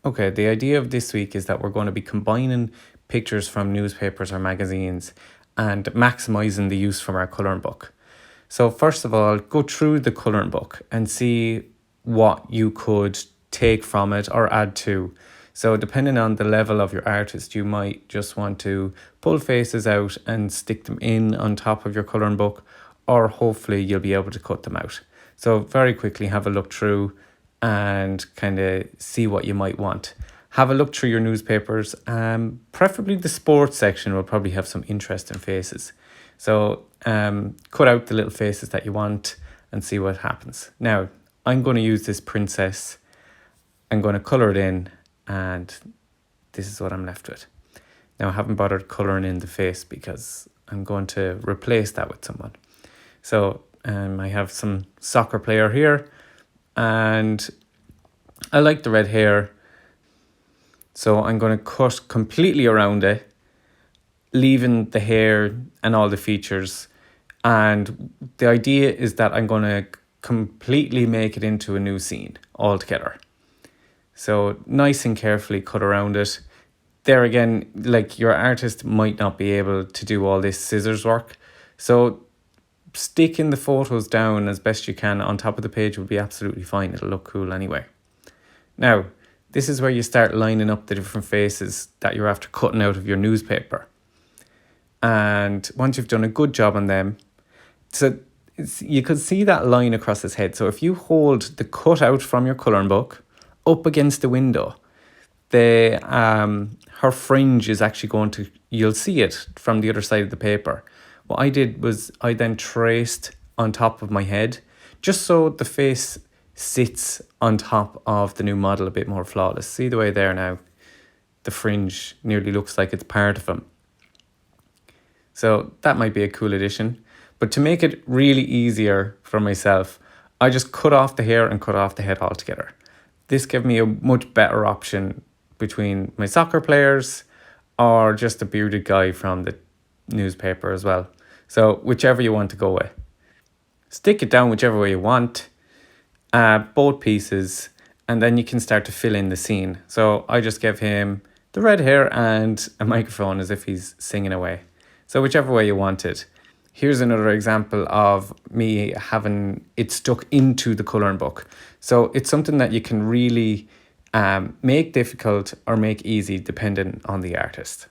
Okay, the idea of this week is that we're going to be combining pictures from newspapers or magazines and maximising the use from our colouring book. So first of all, go through the colouring book and see what you could take from it or add to. So depending on the level of your artist, you might just want to pull faces out and stick them in on top of your colouring book, or hopefully you'll be able to cut them out. So very quickly have a look through and kind of see what you might want. Have a look through your newspapers. Preferably the sports section will probably have some interesting faces. So cut out the little faces that you want and see what happens. Now, I'm going to use this princess. I'm going to colour it in, and this is what I'm left with. Now, I haven't bothered colouring in the face because I'm going to replace that with someone. So I have some soccer player here, and I like the red hair. So I'm going to cut completely around it, leaving the hair and all the features. And the idea is that I'm going to completely make it into a new scene altogether. So nice and carefully cut around it. There again, like, your artist might not be able to do all this scissors work. So sticking the photos down as best you can on top of the page will be absolutely fine. It'll look cool anyway. Now, this is where you start lining up the different faces that you're after cutting out of your newspaper. And once you've done a good job on them, so you could see that line across his head. So if you hold the cutout from your colouring book up against the window, her fringe is actually going to, you'll see it from the other side of the paper. What I did was I then traced on top of my head, just so the face sits on top of the new model a bit more flawless. See the way there now? The fringe nearly looks like it's part of him. So that might be a cool addition. But to make it really easier for myself, I just cut off the hair and cut off the head altogether. This gave me a much better option between my soccer players or just a bearded guy from the newspaper as well. So whichever you want to go with. Stick it down whichever way you want, both pieces, and then you can start to fill in the scene. So I just gave him the red hair and a microphone as if he's singing away. So whichever way you want it. Here's another example of me having it stuck into the colouring book. So it's something that you can really make difficult or make easy depending on the artist.